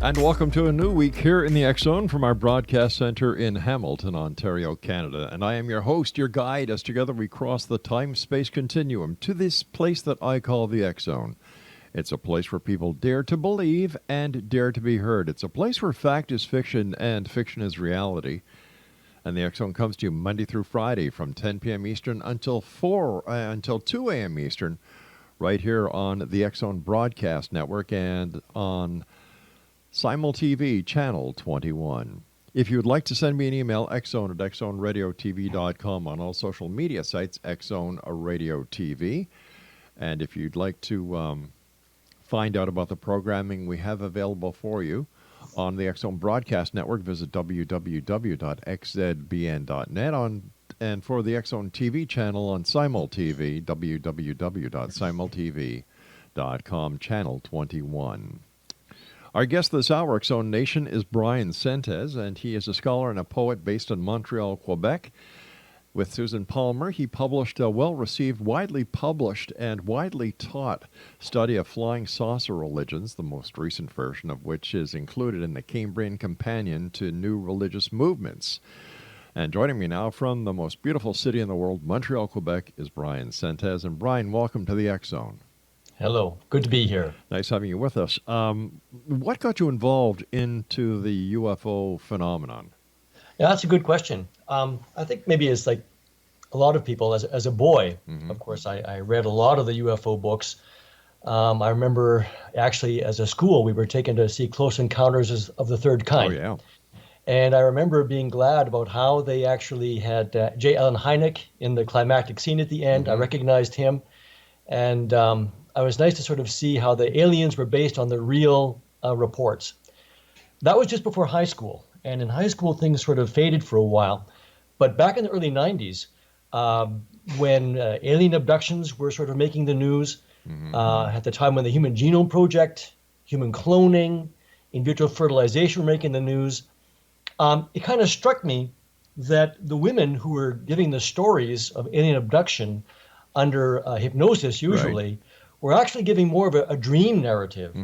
And welcome to a new week here in the X Zone from our broadcast center in Hamilton, Ontario, Canada. And I am your host, your guide, as together we cross the time-space continuum to this place that I call the X Zone. It's a place where people dare to believe and dare to be heard. It's a place where fact is fiction and fiction is reality. And the X Zone comes to you Monday through Friday from 10 p.m. Eastern until 2 a.m. Eastern, right here on the X Zone Broadcast Network and on SimulTV Channel 21. If you would like to send me an email, xzone at xzoneradiotv.com, on all social media sites, Xzone Radio TV. And if you'd like to find out about the programming we have available for you on the X Zone Broadcast Network, visit www.xzbn.net, and for the X Zone TV channel on SimulTV, www.simultv.com, Channel 21. Our guest this hour, X Zone Nation, is BRYAN SENTES, and he is a scholar and a poet based in Montreal, Quebec. With Susan Palmer, he published a well-received, widely published, and widely taught study of flying saucer religions, the most recent version of which is included in the Cambrian Companion to New Religious Movements. And joining me now from the most beautiful city in the world, Montreal, Quebec, is BRYAN SENTES. And BRYAN, welcome to the X Zone. Hello. Good to be here. Nice having you with us. What got you involved into the UFO phenomenon? Yeah, that's a good question. I think maybe it's like a lot of people, as a boy, of course, I read a lot of the UFO books. I remember actually as a school, we were taken to see Close Encounters of the Third Kind. Oh, yeah. And I remember being glad about how they actually had J. Allen Hynek in the climactic scene at the end. I recognized him. And it was nice to sort of see how the aliens were based on the real reports. That was just before high school. And in high school, things sort of faded for a while. But back in the early 90s, when alien abductions were sort of making the news, at the time when the Human Genome Project, human cloning, in vitro fertilization were making the news, it kind of struck me that the women who were giving the stories of alien abduction under hypnosis usually were actually giving more of a dream narrative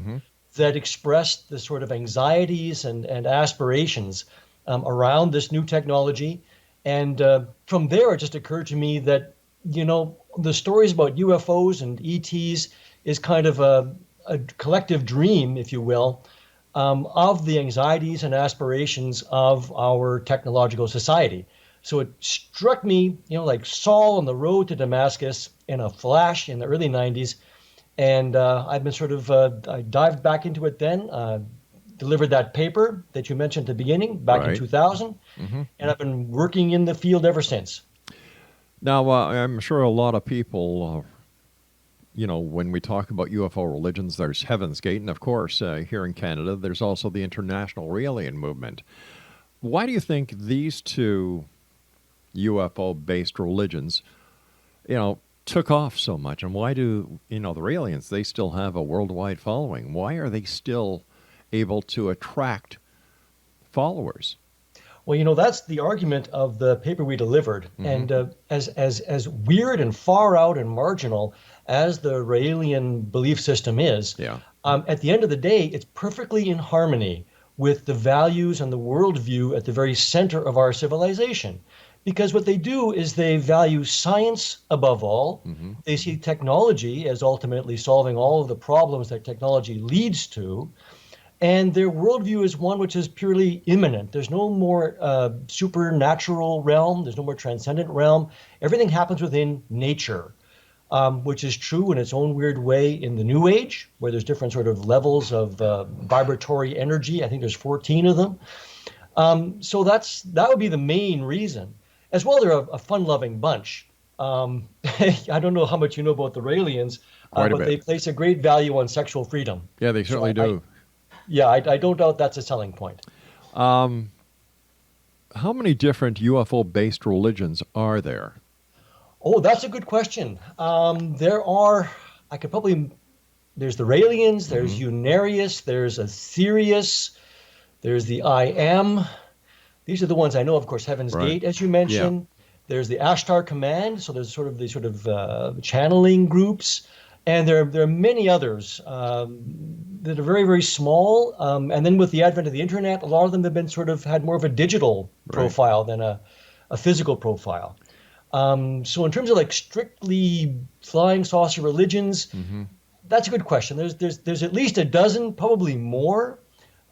that expressed the sort of anxieties and aspirations around this new technology. And from there, it just occurred to me that, you know, the stories about UFOs and ETs is kind of a collective dream, if you will, of the anxieties and aspirations of our technological society. So it struck me, you know, like Saul on the road to Damascus in a flash in the early 90s. And I've been sort of, I dived back into it then, delivered that paper that you mentioned at the beginning, back in 2000, and I've been working in the field ever since. Now, I'm sure a lot of people, you know, when we talk about UFO religions, there's Heaven's Gate, and of course, here in Canada, there's also the International Alien Movement. Why do you think these two UFO-based religions, you know, took off so much, and why do, you know, the aliens, they still have a worldwide following? Why are they still able to attract followers? Well, you know, that's the argument of the paper we delivered. And as weird and far out and marginal as the Raelian belief system is, at the end of the day, it's perfectly in harmony with the values and the worldview at the very center of our civilization. Because what they do is they value science above all. They see technology as ultimately solving all of the problems that technology leads to. And their worldview is one which is purely immanent. There's no more supernatural realm. There's no more transcendent realm. Everything happens within nature, which is true in its own weird way in the New Age, where there's different sort of levels of vibratory energy. I think there's 14 of them. So that would be the main reason. As well, they're a fun-loving bunch. I don't know how much you know about the Raelians, but they place a great value on sexual freedom. Yeah, they certainly do. I don't doubt that's a selling point. How many different UFO-based religions are there? Oh, that's a good question. There are, there's the Raelians, there's Unarius, there's Aetherius, there's the I Am. These are the ones I know, of course, Heaven's Gate, as you mentioned. There's the Ashtar Command, so there's sort of channeling groups. And there are many others that are very, very small. And then with the advent of the internet, a lot of them have been sort of had more of a digital Right. profile than a physical profile. So in terms of like strictly flying saucer religions, Mm-hmm. that's a good question. There's at least a dozen, probably more.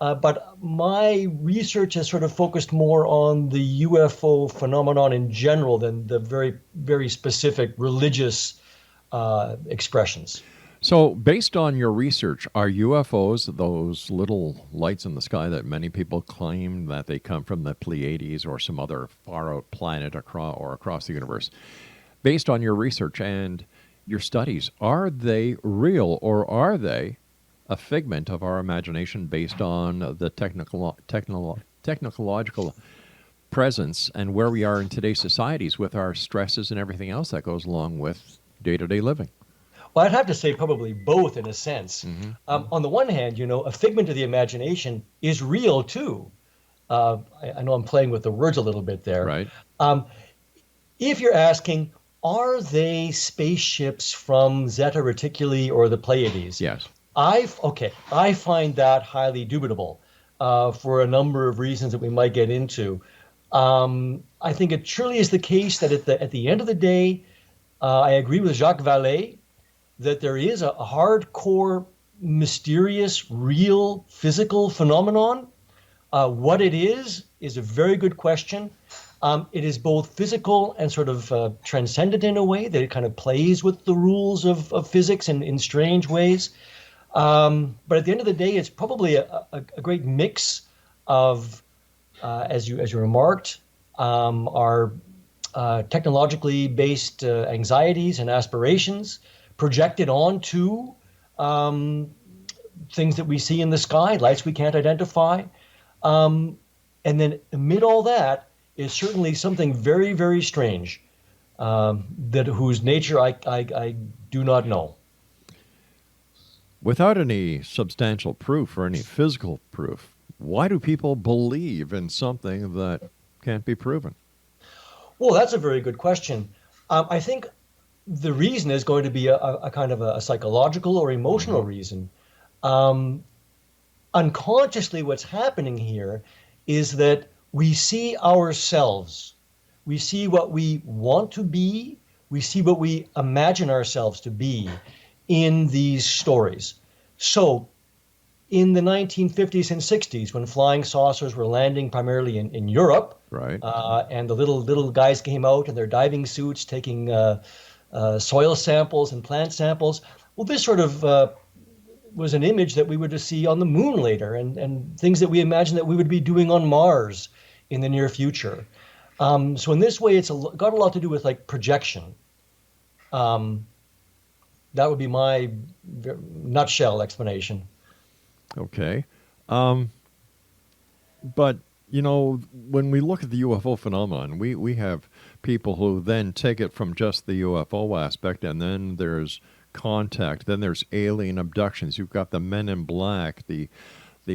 But my research has sort of focused more on the UFO phenomenon in general than the very, very specific religious expressions. So, based on your research, are UFOs those little lights in the sky that many people claim that they come from the Pleiades or some other far out planet across the universe? Based on your research and your studies, are they real or are they a figment of our imagination based on the technological presence and where we are in today's societies with our stresses and everything else that goes along with day to day living? Well, I'd have to say probably both in a sense. Mm-hmm. On the one hand, a figment of the imagination is real too. I know I'm playing with the words a little bit there. Right? Um, if you're asking, are they spaceships from Zeta Reticuli or the Pleiades? Yes. I find that highly dubitable for a number of reasons that we might get into. I think it truly is the case that at the end of the day, I agree with Jacques Vallée that there is a hardcore, mysterious, real, physical phenomenon. What it is a very good question. It is both physical and sort of transcendent in a way that it kind of plays with the rules of physics in strange ways. But at the end of the day, it's probably a great mix of, as you remarked, our technologically based anxieties and aspirations projected onto things that we see in the sky, lights we can't identify. And then amid all that is certainly something very, very strange that whose nature I do not know. Without any substantial proof or any physical proof, why do people believe in something that can't be proven? Well, that's a very good question. I think the reason is going to be a kind of a psychological or emotional Mm-hmm. reason. Um, Unconsciously, what's happening here is that we see ourselves, we see what we want to be, we see what we imagine ourselves to be in these stories. So, in the 1950s and 60s, when flying saucers were landing primarily in Europe, Right? and the little guys came out in their diving suits taking soil samples and plant samples. Well, this sort of was an image that we would see on the moon later, and things that we imagine that we would be doing on Mars in the near future. So in this way, it's got a lot to do with like projection. Um, that would be my nutshell explanation. Okay. But, when we look at the UFO phenomenon, we have people who then take it from just the UFO aspect, and then there's contact, then there's alien abductions. You've got the Men in Black, the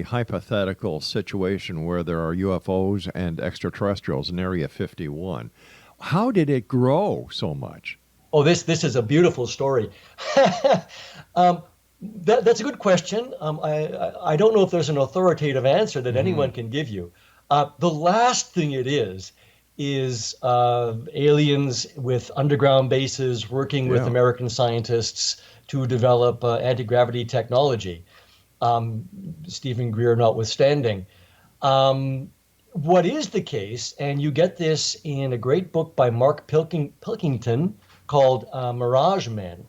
hypothetical situation where there are UFOs and extraterrestrials in Area 51. How did it grow so much? Oh, this is a beautiful story. um, that's a good question. I don't know if there's an authoritative answer that Mm-hmm. anyone can give you. The last thing it is aliens with underground bases working with Yeah. American scientists to develop anti-gravity technology. Um, Stephen Greer notwithstanding. Um, what is the case, and you get this in a great book by Mark Pilkington called Mirage Men,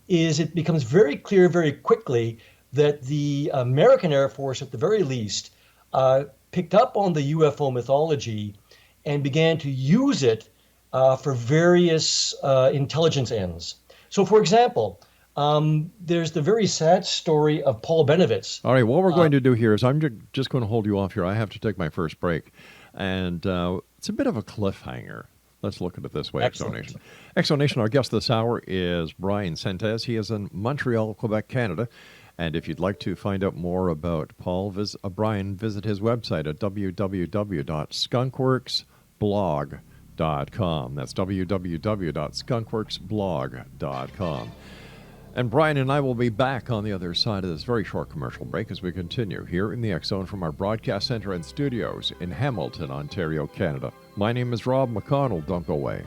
is it becomes very clear very quickly that the American Air Force, at the very least, picked up on the UFO mythology and began to use it for various intelligence ends. So, for example, there's the very sad story of Paul Benovitz. All right, what we're going to do here is I'm just going to hold you off here. I have to take my first break. And it's a bit of a cliffhanger. Let's look at it this way, Excellent. Exonation. Exonation, our guest this hour is BRYAN SENTES. He is in Montreal, Quebec, Canada. And if you'd like to find out more about BRYAN, visit his website at www.skunkworksblog.com. That's www.skunkworksblog.com. And Brian and I will be back on the other side of this very short commercial break as we continue here in the X Zone from our broadcast center and studios in Hamilton, Ontario, Canada. My name is Rob McConnell. Don't go away.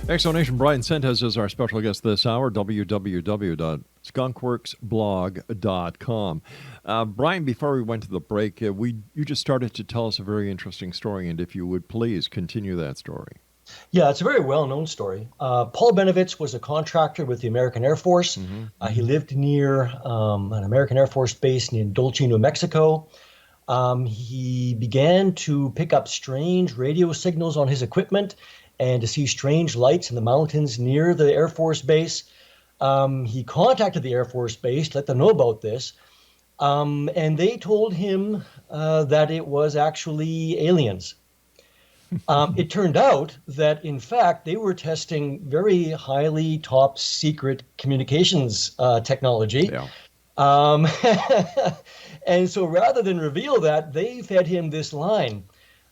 Exonation BRYAN SENTES is our special guest this hour, www.skunkworksblog.com. Brian, before we went to the break, you just started to tell us a very interesting story, and if you would please continue that story. Yeah, it's a very well-known story. Paul Benovitz was a contractor with the American Air Force. He lived near an American Air Force base in Dulce, New Mexico. He began to pick up strange radio signals on his equipment and to see strange lights in the mountains near the Air Force base. He contacted the Air Force base, let them know about this, and they told him that it was actually aliens. It turned out that, in fact, they were testing very highly top secret communications technology. Yeah. And so rather than reveal that, they fed him this line.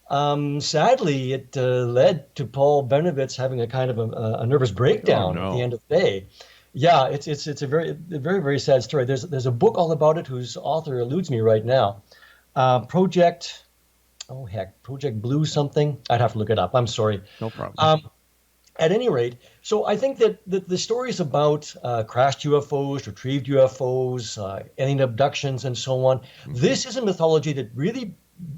Sadly, it led to Paul Benovitz having a kind of a nervous breakdown at the end of the day. Yeah, it's a very sad story. There's a book all about it whose author eludes me right now. Project Blue something. I'd have to look it up. I'm sorry. No problem. At any rate, so I think that the stories about crashed UFOs, retrieved UFOs, alien abductions, and so on, this is a mythology that really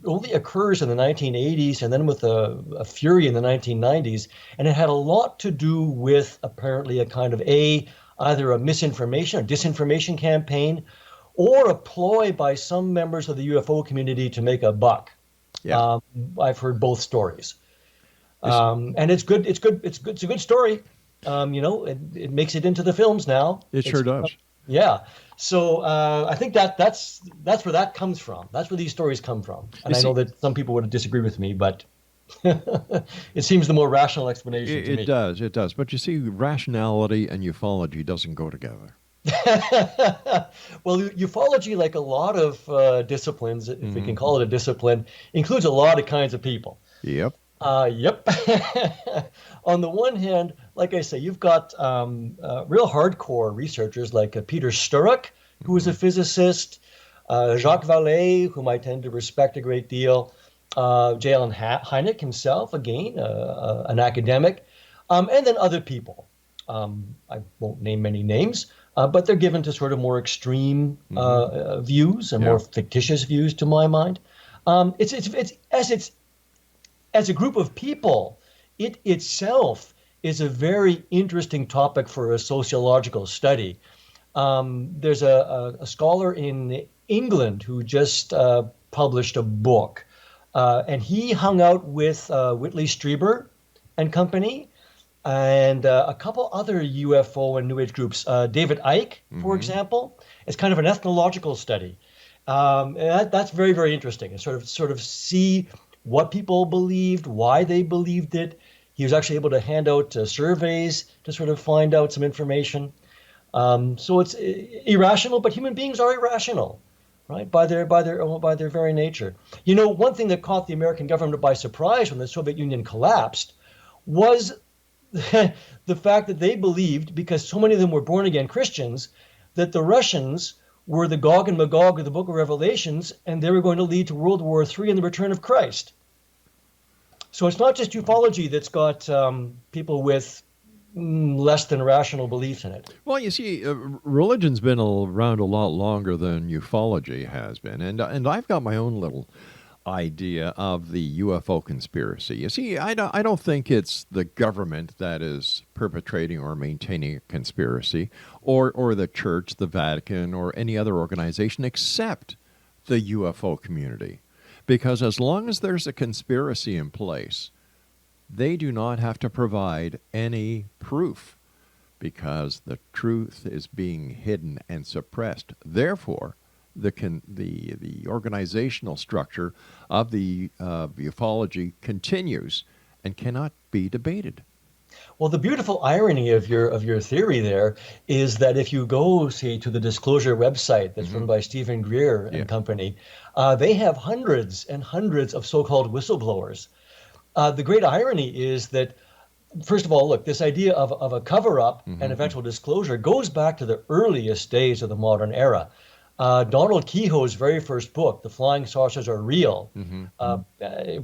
only occurs in the 1980s and then with a fury in the 1990s. And it had a lot to do with apparently a kind of either a misinformation or disinformation campaign or a ploy by some members of the UFO community to make a buck. Yeah. I've heard both stories. And it's good. It's a good story. It makes it into the films now. It sure does. Yeah. So I think that's where that comes from. That's where these stories come from. And I know that some people would disagree with me, but it seems the more rational explanation to me. It does. But you see, rationality and ufology doesn't go together. Well, ufology, like a lot of disciplines, if we can call it a discipline, includes a lot of kinds of people. Yep. Yep. On the one hand, like I say, you've got real hardcore researchers like Peter Sturrock, who is a physicist, Jacques Vallée, whom I tend to respect a great deal, J. Allen Hynek himself, again, an academic, and then other people. I won't name many names, but they're given to sort of more extreme views and more fictitious views, to my mind. As a group of people, it itself is a very interesting topic for a sociological study. There's a scholar in England who just published a book, and he hung out with Whitley Strieber and company, and a couple other UFO and New Age groups. David Icke, for example, is kind of an ethnological study. And that's very, very interesting. And sort of see what people believed, why they believed it. He was actually able to hand out surveys to sort of find out some information. So it's irrational, but human beings are irrational, right? By their very nature. You know, one thing that caught the American government by surprise when the Soviet Union collapsed was the fact that they believed, because so many of them were born again Christians, that the Russians were the Gog and Magog of the Book of Revelations, and they were going to lead to World War III and the return of Christ. So it's not just ufology that's got people with less than rational beliefs in it. Well, you see, religion's been around a lot longer than ufology has been, and I've got my own little idea of the UFO conspiracy. You see, I don't think it's the government that is perpetrating or maintaining a conspiracy, or the church, the Vatican, or any other organization except the UFO community. Because as long as there's a conspiracy in place, they do not have to provide any proof, because the truth is being hidden and suppressed. Therefore, the organizational structure of the ufology continues and cannot be debated. Well, the beautiful irony of your theory there is that if you go, say, to the Disclosure website that's run by Stephen Greer and company, they have hundreds and hundreds of so-called whistleblowers. The great irony is that, first of all, look, this idea of a cover-up and eventual disclosure goes back to the earliest days of the modern era. Donald Kehoe's very first book, The Flying Saucers Are Real,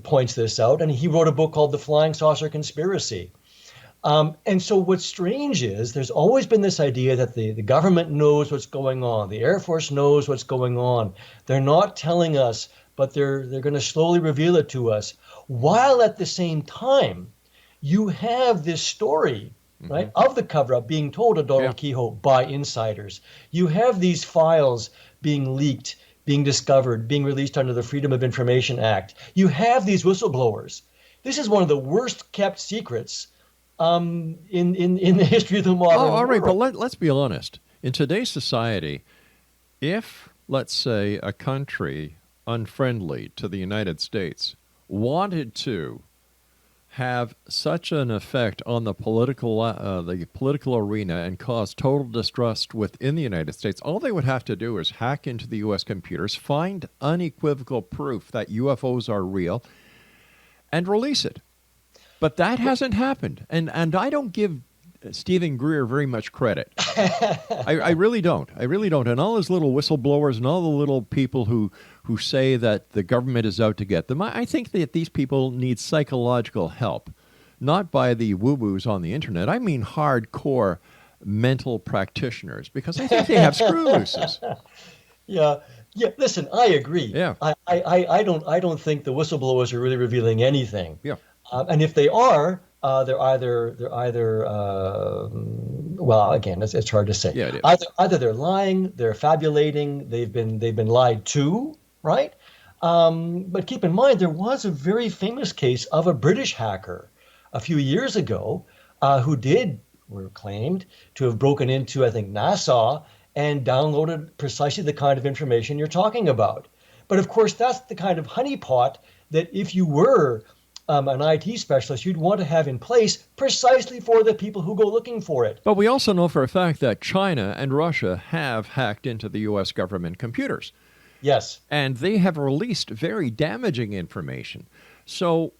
points this out, and he wrote a book called The Flying Saucer Conspiracy. And so what's strange is there's always been this idea that the government knows what's going on, the Air Force knows what's going on. They're not telling us, but they're going to slowly reveal it to us, while at the same time, you have this story, right, of the cover-up being told to Donald Kehoe by insiders. You have these files being leaked, being discovered, being released under the Freedom of Information Act. You have these whistleblowers. This is one of the worst-kept secrets in the history of the modern world. All right, but let's be honest. In today's society, if, let's say, a country unfriendly to the United States wanted to have such an effect on the political arena and cause total distrust within the United States, all they would have to do is hack into the U.S. computers, find unequivocal proof that UFOs are real, and release it. But that hasn't happened, and I don't give Stephen Greer very much credit. I really don't. I really don't. And all those little whistleblowers and all the little people who say that the government is out to get them, I think that these people need psychological help, not by the woo-woos on the internet. I mean hardcore mental practitioners, because I think they have screw looses. Yeah. Listen, I agree. Yeah. I don't think the whistleblowers are really revealing anything. Yeah. And if they are, they're either well, again, it's hard to say. Yeah, it is. Either they're lying, they're fabulating, they've been lied to, right? But keep in mind, there was a very famous case of a British hacker a few years ago who were claimed to have broken into, I think, NASA and downloaded precisely the kind of information you're talking about. But of course, that's the kind of honeypot that if you were an IT specialist, you'd want to have in place precisely for the people who go looking for it. But we also know for a fact that China and Russia have hacked into the U.S. government computers. Yes. And they have released very damaging information. So,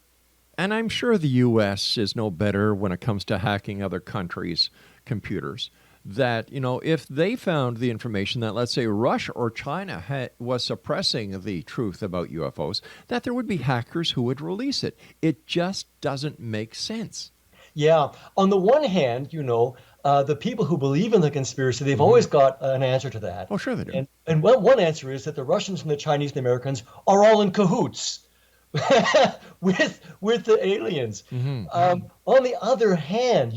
and I'm sure the U.S. is no better when it comes to hacking other countries' computers. That, if they found the information that, let's say, Russia or China was suppressing the truth about UFOs, that there would be hackers who would release it. It just doesn't make sense. Yeah. On the one hand, the people who believe in the conspiracy, they've always got an answer to that. Oh, sure they do. And one answer is that the Russians and the Chinese and the Americans are all in cahoots with the aliens. On the other hand,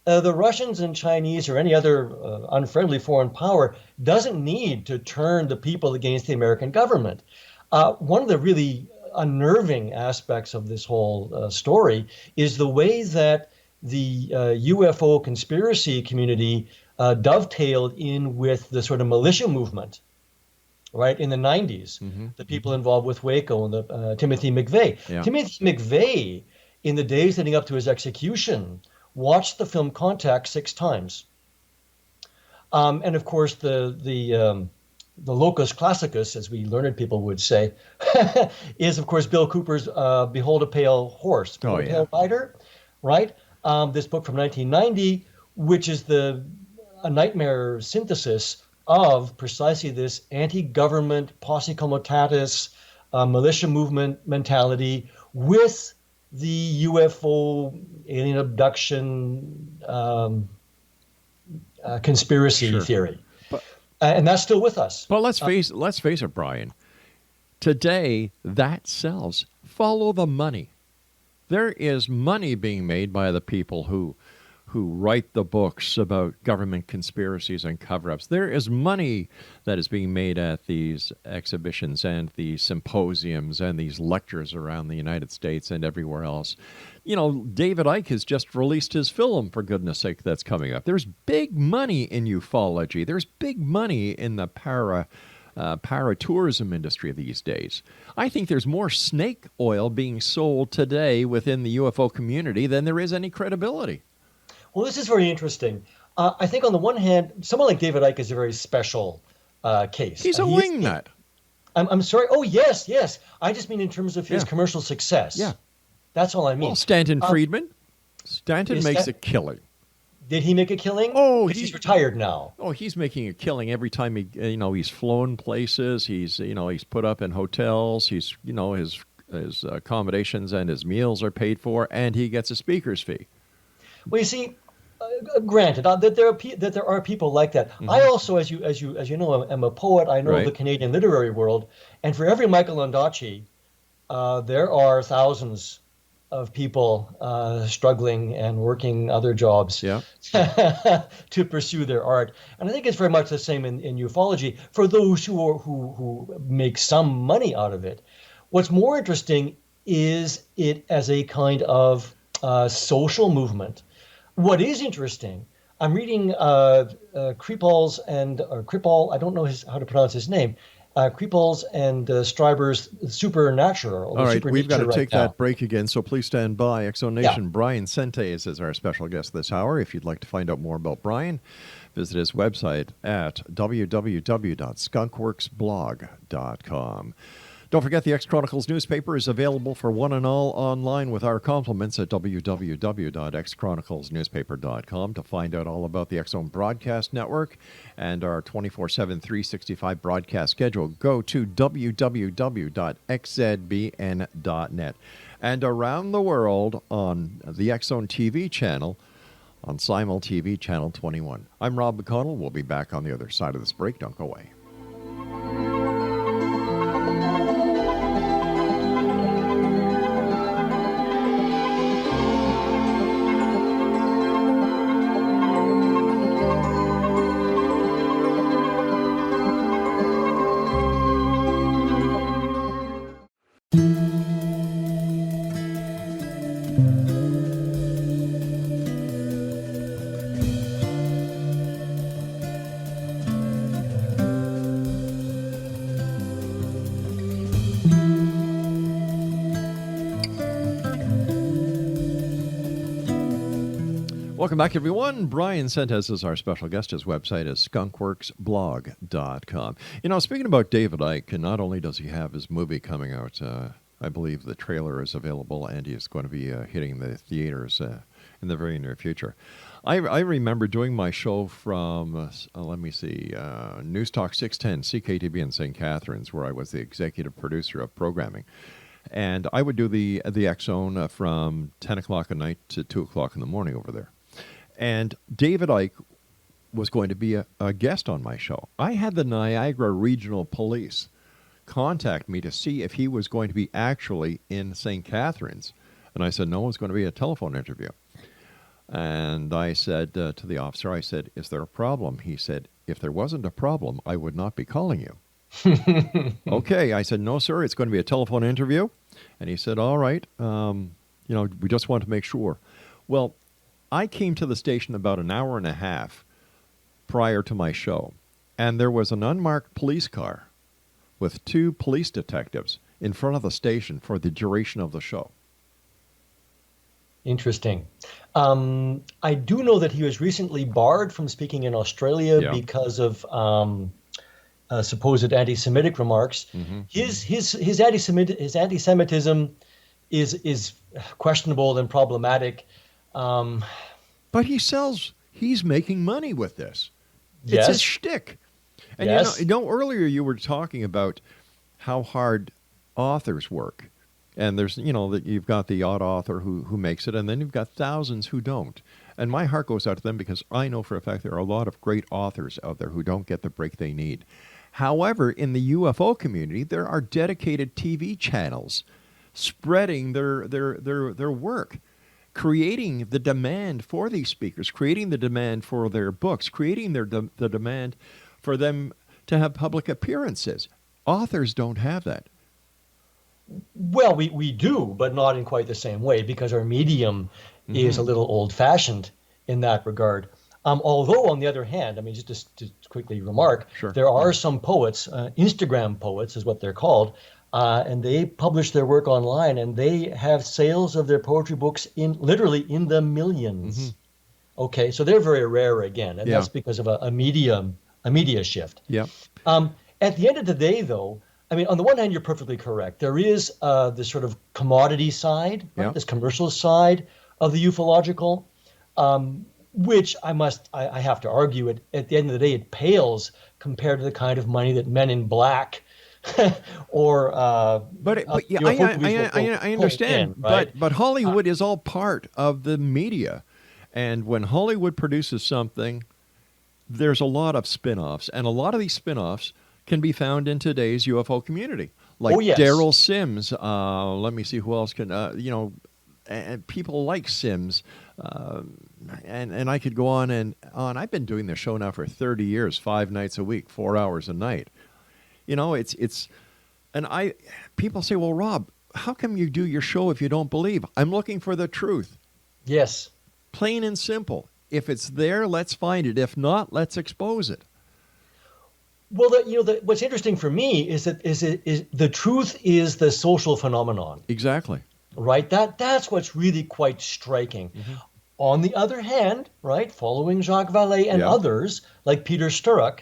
the Russians and Chinese or any other unfriendly foreign power doesn't need to turn the people against the American government. One of the really unnerving aspects of this whole story is the way that the UFO conspiracy community dovetailed in with the sort of militia movement, right, in the 90s. The people involved with Waco and the Timothy McVeigh. Yeah. Timothy McVeigh, in the days leading up to his execution, watched the film Contact 6 times. And of course, the locus classicus, as we learned people would say, is of course Bill Cooper's Behold a Pale Horse, Behold a Pale Rider, right? This book from 1990, which is a nightmare synthesis of precisely this anti-government, posse comitatus, militia movement mentality with the UFO alien abduction conspiracy theory, and that's still with us. But let's face it, Brian. Today, that sells. Follow the money. There is money being made by the people who write the books about government conspiracies and cover-ups. There is money that is being made at these exhibitions and these symposiums and these lectures around the United States and everywhere else. You know, David Icke has just released his film, for goodness sake, that's coming up. There's big money in ufology. There's big money in the paratourism industry these days. I think there's more snake oil being sold today within the UFO community than there is any credibility. Well, this is very interesting. I think on the one hand, someone like David Icke is a very special case. He's a wingnut. I'm sorry. Oh, yes, yes. I just mean in terms of his commercial success. Yeah. That's all I mean. Well, Stanton Friedman. Stanton makes a killing. Did he make a killing? Oh, he's retired now. Oh, he's making a killing every time he's flown places. He's put up in hotels. He's his accommodations and his meals are paid for, and he gets a speaker's fee. Well, you see, granted that there are people like that. Mm-hmm. I also, as you know, am a poet. I know the Canadian literary world, and for every Michael Ondaatje, there are thousands of people struggling and working other jobs to pursue their art. And I think it's very much the same in ufology for those who make some money out of it. What's more interesting is it as a kind of social movement. What is interesting, I'm reading Kripal's and Kripal, I don't know how to pronounce his name, Kripal's and Stryber's Supernatural. All right, we've got to take that break again, so please stand by. Exo Nation, BRYAN SENTES is our special guest this hour. If you'd like to find out more about BRYAN, visit his website at www.skunkworksblog.com. Don't forget the X Chronicles newspaper is available for one and all online with our compliments at www.xchroniclesnewspaper.com. To find out all about the X Zone Broadcast Network and our 24/7, 365 broadcast schedule, go to www.xzbn.net. And around the world on the X Zone TV channel, on Simul TV Channel 21. I'm Rob McConnell. We'll be back on the other side of this break. Don't go away. Welcome back, everyone. BRYAN SENTES is our special guest. His website is skunkworksblog.com. You know, speaking about David Icke, and not only does he have his movie coming out, I believe the trailer is available, and he is going to be hitting the theaters in the very near future. I remember doing my show from, News Talk 610, CKTV in St. Catharines, where I was the executive producer of programming. And I would do the X Zone from 10 o'clock at night to 2 o'clock in the morning over there. And David Icke was going to be a guest on my show. I had the Niagara Regional Police contact me to see if he was going to be actually in St. Catharines. And I said, no, it's going to be a telephone interview. And I said to the officer, I said, is there a problem? He said, if there wasn't a problem, I would not be calling you. Okay, I said, no, sir, it's going to be a telephone interview. And he said, all right, we just want to make sure. Well, I came to the station about an hour and a half prior to my show, and there was an unmarked police car with 2 police detectives in front of the station for the duration of the show. Interesting. I do know that he was recently barred from speaking in Australia because of supposed anti-Semitic remarks. Mm-hmm. His anti-Semitism is questionable and problematic. But he's making money with this. Yes. It's his shtick. And earlier you were talking about how hard authors work. And there's, that you've got the odd author who makes it, and then you've got thousands who don't. And my heart goes out to them because I know for a fact there are a lot of great authors out there who don't get the break they need. However, in the UFO community, there are dedicated TV channels spreading their work, creating the demand for these speakers, creating the demand for their books, creating the demand for them to have public appearances. Authors don't have that. Well, we do, but not in quite the same way because our medium is a little old-fashioned in that regard. Although, on the other hand, I mean, just to quickly remark, Sure. there are some poets, Instagram poets is what they're called, and they publish their work online, and they have sales of their poetry books literally in the millions. Okay, so they're very rare again, and Yeah. that's because of a media shift. Yeah. At the end of the day, though, I mean, on the one hand, you're perfectly correct. There is this sort of commodity side, right? Yeah. This commercial side of the ufological, which I have to argue, at the end of the day, it pales compared to the kind of money that Men in Black or But yeah, UFO movies I understand. in, right? But Hollywood is all part of the media, and when Hollywood produces something, there's a lot of spin-offs, and a lot of these spin-offs can be found in today's UFO community, like yes. Daryl Sims. Let me see who else can. And people like Sims, and I could go on and on. I've been doing this show now for 30 years, 5 nights a week, 4 hours a night. People say, well, Rob, how come you do your show if you don't believe? I'm looking for the truth. Yes. Plain and simple. If it's there, let's find it. If not, let's expose it. Well, what's interesting for me is that the truth is the social phenomenon. Exactly. Right? That's what's really quite striking. On the other hand, right, following Jacques Vallée and others like Peter Sturrock,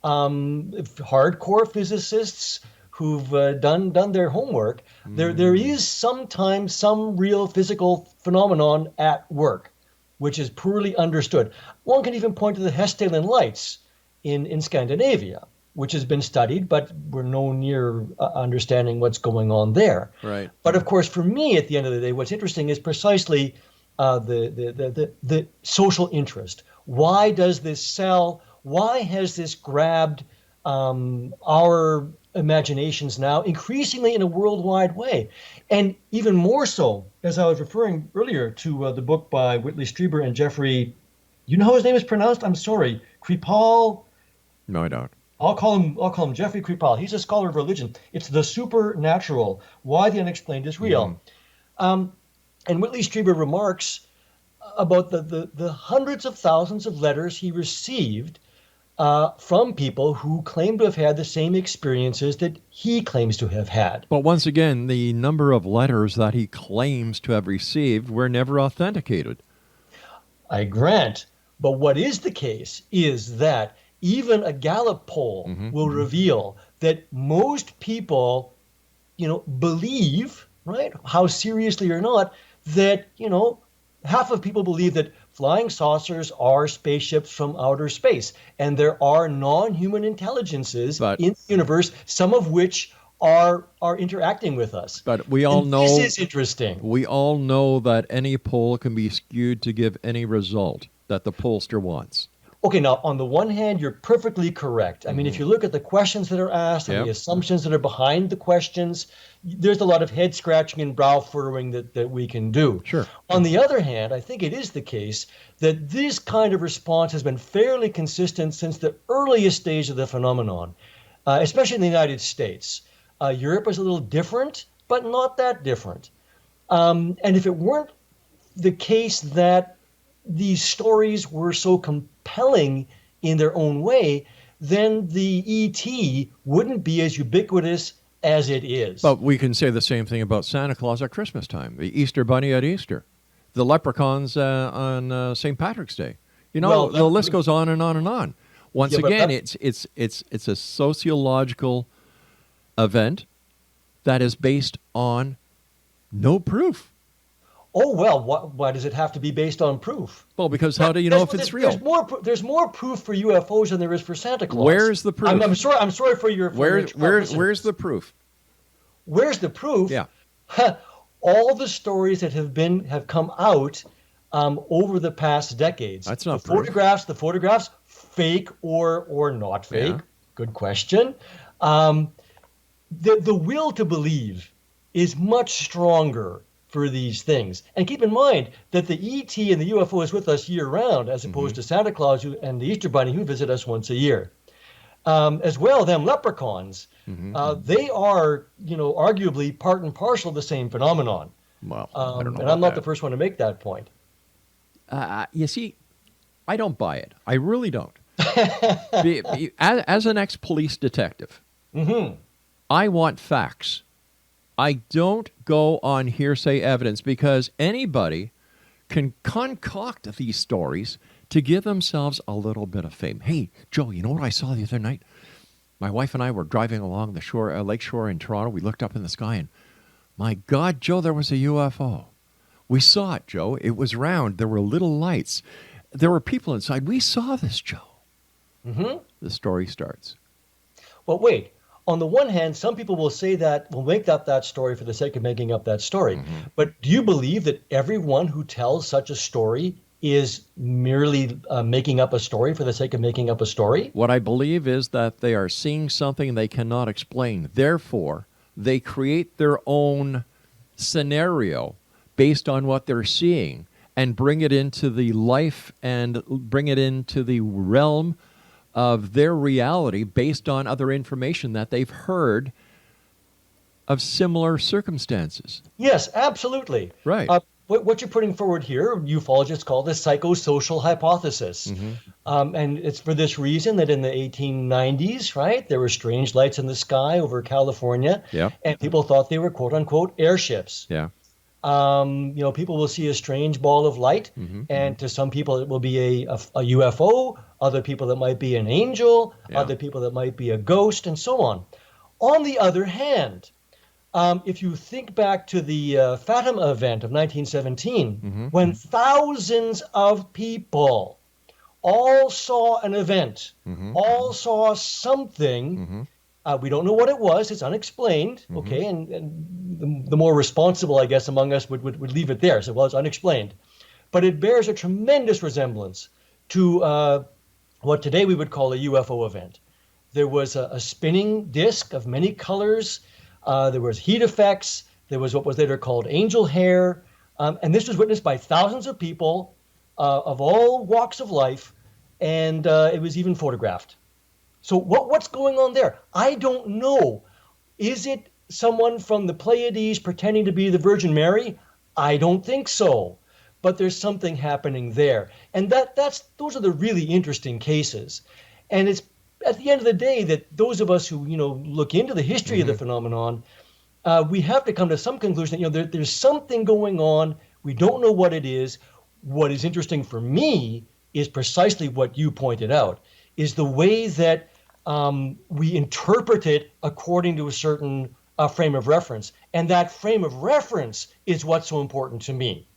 hardcore physicists who've done their homework, there is sometimes some real physical phenomenon at work, which is poorly understood. One can even point to the Hessdalen lights in Scandinavia, which has been studied, but we're no near understanding what's going on there. Right. But of course, for me, at the end of the day, what's interesting is precisely the social interest. Why does this sell? Why has this grabbed our imaginations now increasingly in a worldwide way? And even more so, as I was referring earlier to the book by Whitley Strieber and Jeffrey, you know how his name is pronounced? I'm sorry, Kripal. No, I don't. I'll call him Jeffrey Kripal. He's a scholar of religion. It's the supernatural, why the unexplained is real. And Whitley Strieber remarks about the hundreds of thousands of letters he received from people who claim to have had the same experiences that he claims to have had. But once again, the number of letters that he claims to have received were never authenticated. I grant. But what is the case is that even a Gallup poll will reveal that most people, believe, right, how seriously or not, that, half of people believe that flying saucers are spaceships from outer space. And there are non-human intelligences in the universe, some of which are interacting with us. But we all know this is interesting. We all know that any poll can be skewed to give any result that the pollster wants. Okay, now, on the one hand, you're perfectly correct. I mean, if you look at the questions that are asked and the assumptions that are behind the questions, there's a lot of head scratching and brow furrowing that we can do. Sure. On the other hand, I think it is the case that this kind of response has been fairly consistent since the earliest stage of the phenomenon, especially in the United States. Europe is a little different, but not that different. And if it weren't the case that these stories were so compelling in their own way, then the ET wouldn't be as ubiquitous as it is. But we can say the same thing about Santa Claus at Christmas time, the Easter Bunny at Easter, the leprechauns on St. Patrick's Day. The list goes on and on and on. Once again, it's a sociological event that is based on no proof. Oh, well, why does it have to be based on proof? Well, because how do you know if it's real? There's more proof for UFOs than there is for Santa Claus. Where's the proof? I'm sorry for your Where's the proof? Where's the proof? Yeah. All the stories that have come out over the past decades. That's not the photographs, fake or not fake. Good question. The will to believe is much stronger for these things. And keep in mind that the ET and the UFO is with us year round, as opposed to Santa Claus and the Easter Bunny who visit us once a year. As well, them leprechauns, they are, arguably part and parcel of the same phenomenon. Well, I don't know and I'm not that. the first one to make that point. You see, I don't buy it. I really don't. As an ex-police detective, I want facts. I don't go on hearsay evidence because anybody can concoct these stories to give themselves a little bit of fame. Hey, Joe, you know what I saw the other night? My wife and I were driving along the shore, lake shore in Toronto. We looked up in the sky and, my God, Joe, there was a UFO. We saw it, Joe. It was round. There were little lights. There were people inside. We saw this, Joe. The story starts. Well, wait. On the one hand, some people will say that, will make up that story for the sake of making up that story. But do you believe that everyone who tells such a story is merely making up a story for the sake of making up a story? What I believe is that they are seeing something they cannot explain. Therefore, they create their own scenario based on what they're seeing and bring it into the life and bring it into the realm of their reality based on other information that they've heard of similar circumstances. Yes, absolutely. Right. What you're putting forward here, ufologists call the psychosocial hypothesis. And it's for this reason that in the 1890s, right, there were strange lights in the sky over California, and people thought they were quote unquote airships. People will see a strange ball of light, and to some people it will be a UFO, other people it might be an angel, other people it might be a ghost, and so on. On the other hand, if you think back to the Fatima event of 1917, when thousands of people all saw an event, all saw something, we don't know what it was, it's unexplained, okay, and the more responsible, I guess, among us would leave it there, so, well, it's unexplained. But it bears a tremendous resemblance to what today we would call a UFO event. There was a spinning disc of many colors, there was heat effects, there was what was later called angel hair, and this was witnessed by thousands of people of all walks of life, and it was even photographed. So what's going on there? I don't know. Is it someone from the Pleiades pretending to be the Virgin Mary? I don't think so. But there's something happening there. And those are the really interesting cases. And it's at the end of the day that those of us who, look into the history of the phenomenon, we have to come to some conclusion that, there's something going on. We don't know what it is. What is interesting for me is precisely what you pointed out, is the way that we interpret it according to a certain frame of reference. And that frame of reference is what's so important to me,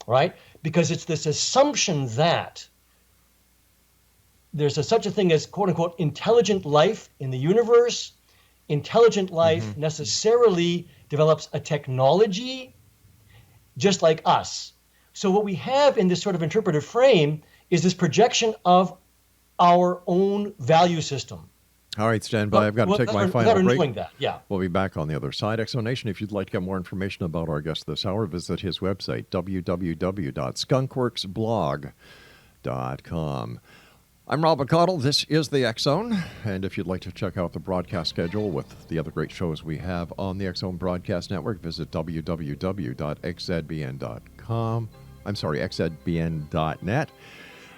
right? Because it's this assumption that there's such a thing as, quote unquote, intelligent life in the universe. Intelligent life necessarily develops a technology just like us. So what we have in this sort of interpretive frame is this projection of our own value system. All right, stand by. I've got to take my final break. We'll be back on the other side. Exonation, if you'd like to get more information about our guest this hour, visit his website, www.skunkworksblog.com. I'm Rob McConnell. This is the X Zone. And if you'd like to check out the broadcast schedule with the other great shows we have on the X Zone Broadcast Network, visit www.xzbn.com. I'm sorry, xzbn.net.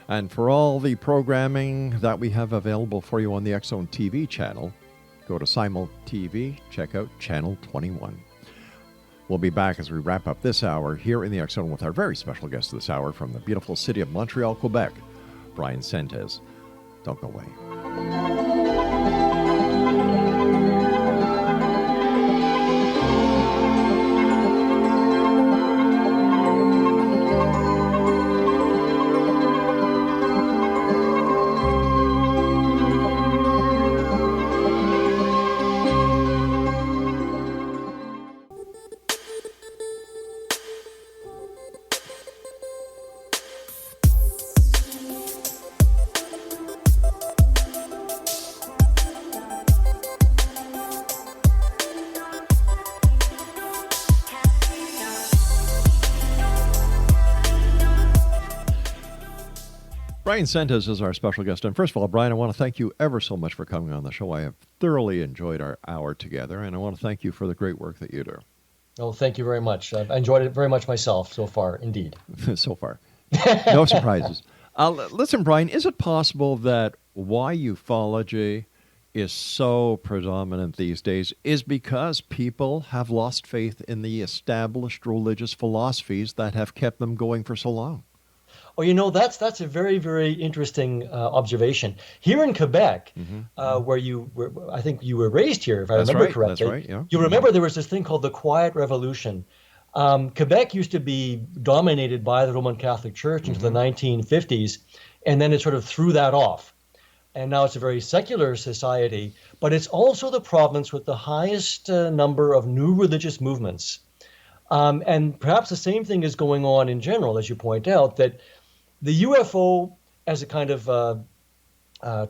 And for all the programming that we have available for you on the X Zone TV channel, go to Simul TV, check out Channel 21. We'll be back as we wrap up this hour here in the X Zone with our very special guest this hour from the beautiful city of Montreal, Quebec, BRYAN SENTES. Don't go away. Bryan SENTES is our special guest. And first of all, Bryan, I want to thank you ever so much for coming on the show. I have thoroughly enjoyed our hour together, and I want to thank you for the great work that you do. Oh, thank you very much. I've enjoyed it very much myself so far, indeed. So far. No surprises. Listen, Bryan, is it possible that why ufology is so predominant these days is because people have lost faith in the established religious philosophies that have kept them going for so long? Oh, that's a very, very interesting observation. Here in Quebec, where I think you were raised here, if I remember correctly. That's right, yeah. You remember there was this thing called the Quiet Revolution. Quebec used to be dominated by the Roman Catholic Church into the 1950s, and then it sort of threw that off. And now it's a very secular society, but it's also the province with the highest number of new religious movements. And perhaps the same thing is going on in general, as you point out, that the UFO as a kind of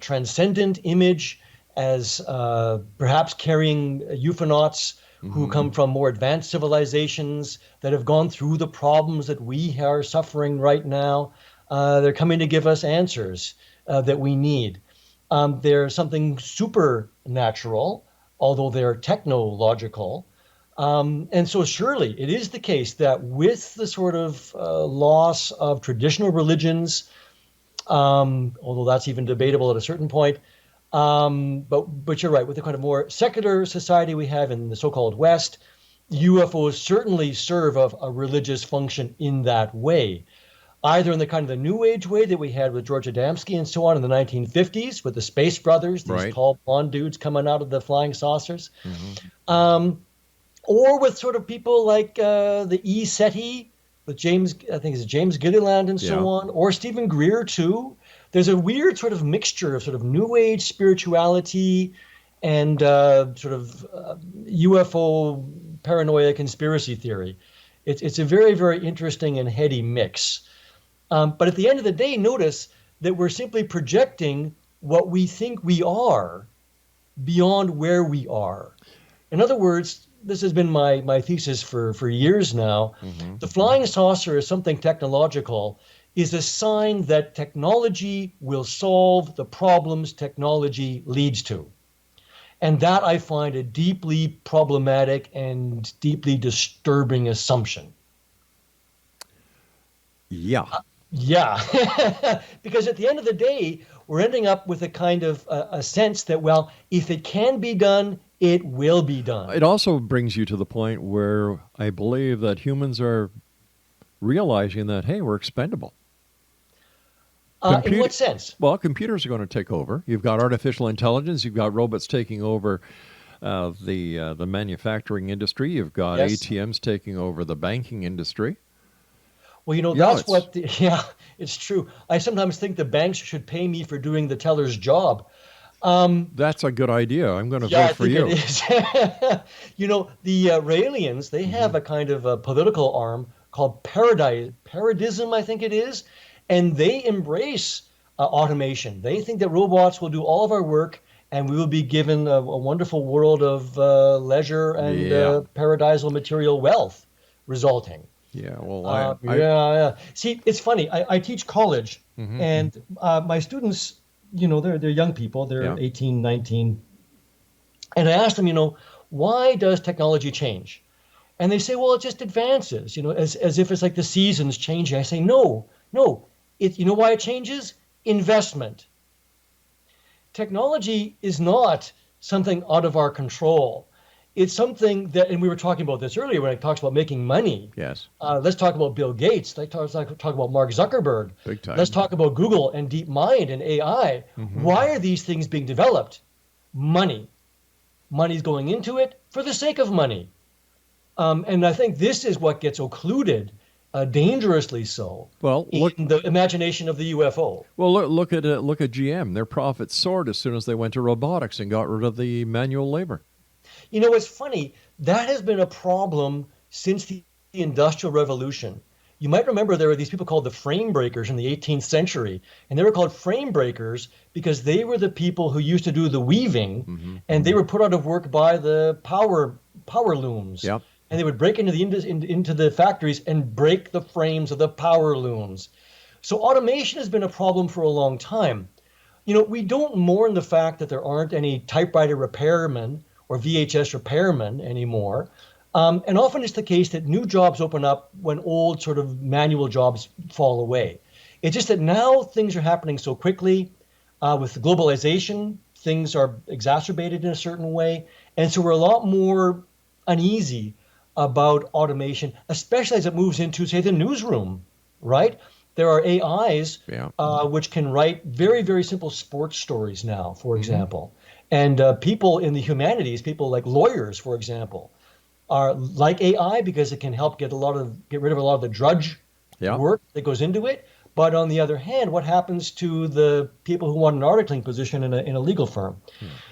transcendent image, as perhaps carrying euphonauts who come from more advanced civilizations that have gone through the problems that we are suffering right now. They're coming to give us answers that we need. They're something supernatural, although they're technological. And so surely it is the case that with the sort of loss of traditional religions, although that's even debatable at a certain point, but you're right, with the kind of more secular society we have in the so-called West, UFOs certainly serve a religious function in that way, either in the kind of the New Age way that we had with George Adamski and so on in the 1950s with the Space Brothers, these tall blonde dudes coming out of the flying saucers. Or with sort of people like the SETI, with James Gilliland and so on, or Stephen Greer too. There's a weird sort of mixture of sort of New Age spirituality and UFO paranoia conspiracy theory. It's a very, very interesting and heady mix. But at the end of the day, notice that we're simply projecting what we think we are beyond where we are. In other words, this has been my thesis for years now. The flying saucer is something technological, is a sign that technology will solve the problems technology leads to. And that I find a deeply problematic and deeply disturbing assumption. Yeah. Because at the end of the day, we're ending up with a kind of a sense that, well, if it can be done, it will be done. It also brings you to the point where I believe that humans are realizing that, hey, we're expendable. In what sense? Well, computers are going to take over. You've got artificial intelligence. You've got robots taking over the manufacturing industry. You've got ATMs taking over the banking industry. Well, it's true. I sometimes think the banks should pay me for doing the teller's job. That's a good idea. I'm going to vote for you. It is. The Raelians, they have a kind of a political arm called Paradism, I think it is, and they embrace automation. They think that robots will do all of our work, and we will be given a wonderful world of leisure and paradisal material wealth resulting. Yeah, well, See, it's funny. I teach college, and my students, they're young people. They're 18, 19. And I asked them, why does technology change? And they say, well, it just advances, as if it's like the seasons changing. I say, no. You know why it changes? Investment. Technology is not something out of our control. It's something that, and we were talking about this earlier when I talked about making money. Yes. Let's talk about Bill Gates. Let's talk about Mark Zuckerberg. Big time. Let's talk about Google and DeepMind and AI. Why are these things being developed? Money. Money's going into it for the sake of money. And I think this is what gets occluded, dangerously so, in the imagination of the UFO. Well, look at GM. Their profits soared as soon as they went to robotics and got rid of the manual labor. It's funny. That has been a problem since the Industrial Revolution. You might remember there were these people called the frame breakers in the 18th century, and they were called frame breakers because they were the people who used to do the weaving, and they were put out of work by the power looms. Yep. And they would break into the factories and break the frames of the power looms. So automation has been a problem for a long time. We don't mourn the fact that there aren't any typewriter repairmen or VHS repairmen anymore. And often it's the case that new jobs open up when old sort of manual jobs fall away. It's just that now things are happening so quickly. With globalization, things are exacerbated in a certain way. And so we're a lot more uneasy about automation, especially as it moves into, say, the newsroom, right? There are AIs which can write very, very simple sports stories now, for example. And people in the humanities, people like lawyers, for example, are like AI because it can help get rid of a lot of the drudge work that goes into it. But on the other hand, what happens to the people who want an articling position in a legal firm?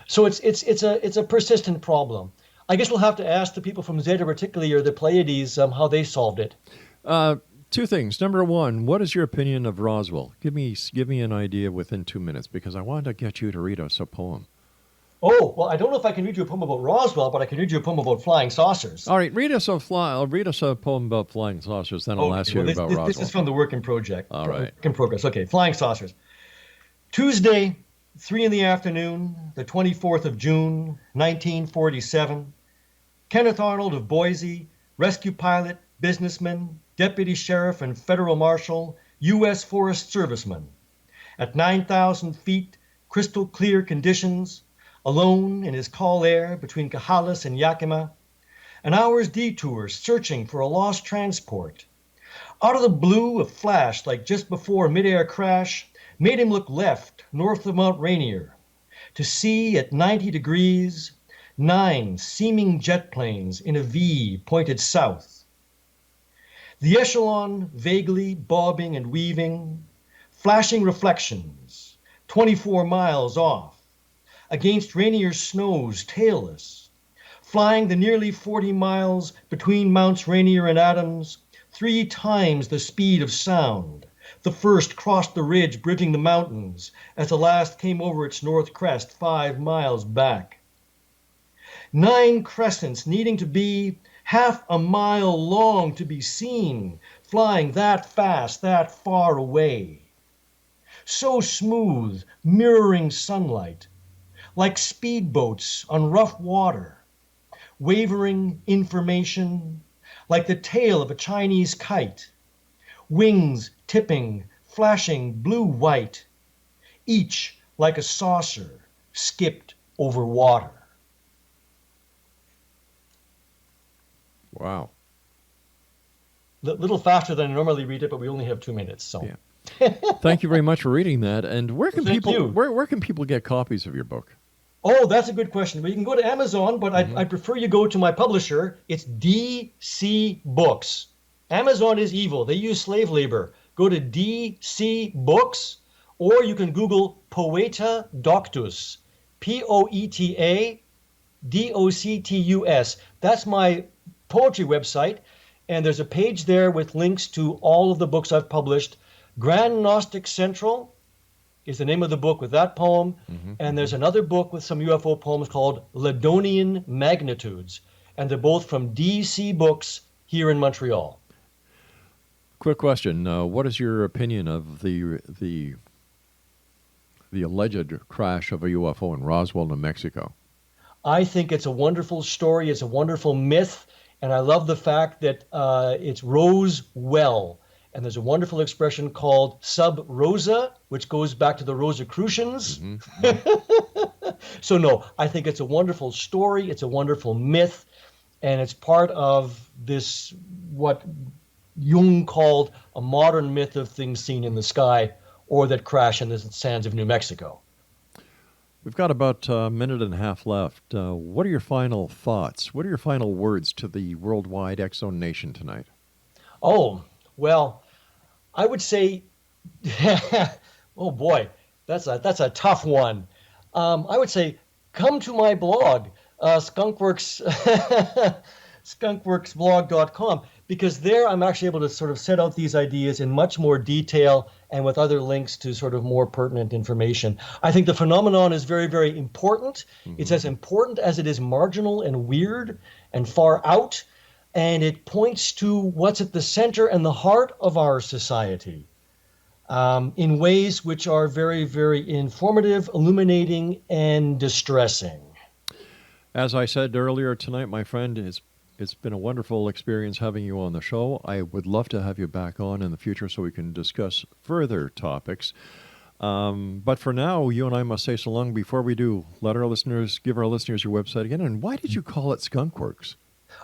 So it's a persistent problem. I guess we'll have to ask the people from Zeta Reticuli or the Pleiades how they solved it. Two things. Number one, what is your opinion of Roswell? Give me an idea within 2 minutes, because I wanted to get you to read us a poem. Oh, well, I don't know if I can read you a poem about Roswell, but I can read you a poem about flying saucers. All right, read us a poem about flying saucers, then I'll ask you about Roswell. This is from the Work in Project. All right. Work in Progress. Okay, flying saucers. Tuesday, 3 in the afternoon, the 24th of June, 1947. Kenneth Arnold of Boise, rescue pilot, businessman, deputy sheriff, and federal marshal, U.S. Forest Serviceman. At 9,000 feet, crystal clear conditions, alone in his call air between Cahalas and Yakima, an hour's detour searching for a lost transport. Out of the blue, a flash like just before a midair crash made him look left, north of Mount Rainier, to see at 90 degrees 9 seeming jet planes in a V pointed south. The echelon vaguely bobbing and weaving, flashing reflections 24 miles off, against Rainier's snows tailless, flying the nearly 40 miles between Mounts Rainier and Adams, 3 times the speed of sound. The first crossed the ridge bridging the mountains as the last came over its north crest 5 miles back. 9 crescents needing to be half a mile long to be seen, flying that fast, that far away. So smooth, mirroring sunlight, like speedboats on rough water, wavering information, like the tail of a Chinese kite, wings tipping, flashing blue-white, each like a saucer skipped over water. Wow. A little faster than I normally read it, but we only have 2 minutes, so. Yeah. Thank you very much for reading that. And where can Thank you. where can people get copies of your book? Oh, that's a good question. Well, you can go to Amazon, but I'd prefer you go to my publisher. It's DC Books. Amazon is evil. They use slave labor. Go to DC Books, or you can Google Poeta Doctus, Poeta Doctus. That's my poetry website, and there's a page there with links to all of the books I've published. Grand Gnostic Central is the name of the book with that poem, and there's another book with some UFO poems called Ladonian Magnitudes, and they're both from DC Books here in Montreal. Quick question: what is your opinion of the alleged crash of a UFO in Roswell, New Mexico? I think it's a wonderful story. It's a wonderful myth, and I love the fact that it's rose well. And there's a wonderful expression called sub rosa, which goes back to the Rosicrucians. So no, I think it's a wonderful story. It's a wonderful myth, and it's part of this, what Jung called a modern myth of things seen in the sky or that crash in the sands of New Mexico. We've got about a minute and a half left. What are your final thoughts? What are your final words to the worldwide X-Zone Nation tonight? Oh, well, I would say, oh boy, that's a tough one. I would say, come to my blog, Skunkworks, skunkworksblog.com, because there I'm actually able to sort of set out these ideas in much more detail and with other links to sort of more pertinent information. I think the phenomenon is very, very important. It's as important as it is marginal and weird and far out. And it points to what's at the center and the heart of our society. in ways which are very, very informative, illuminating, and distressing. As I said earlier tonight, my friend, it's been a wonderful experience having you on the show. I would love to have you back on in the future so we can discuss further topics. But for now, you and I must say so long. Before we do, give our listeners your website again. And why did you call it Skunkworks?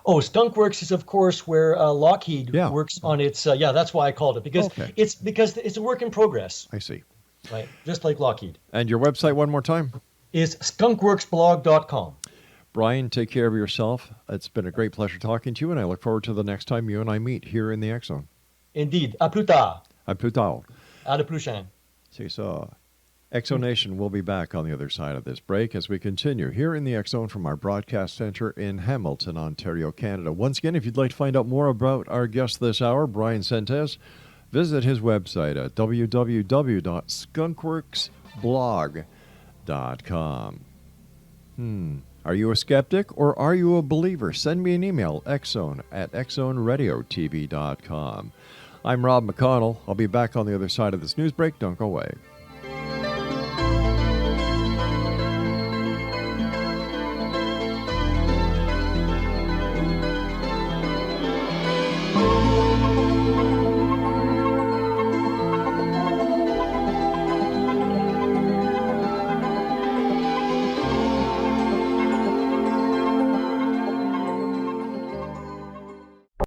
Oh, Skunkworks is, of course, where Lockheed Yeah. works on its. That's why I called it, because Okay. it's a work in progress, I see. right? Just like Lockheed. And your website one more time? Is skunkworksblog.com. Bryan, take care of yourself. It's been a great pleasure talking to you, and I look forward to the next time you and I meet here in the X Zone. Indeed. À plus tard. À plus tard. À la prochaine. See, so X Zone Nation will be back on the other side of this break as we continue here in the X Zone from our broadcast center in Hamilton, Ontario, Canada. Once again, if you'd like to find out more about our guest this hour, BRYAN SENTES, visit his website at www.skunkworksblog.com. Are you a skeptic or are you a believer? Send me an email, xzone@xzoneradiotv.com. I'm Rob McConnell. I'll be back on the other side of this news break. Don't go away.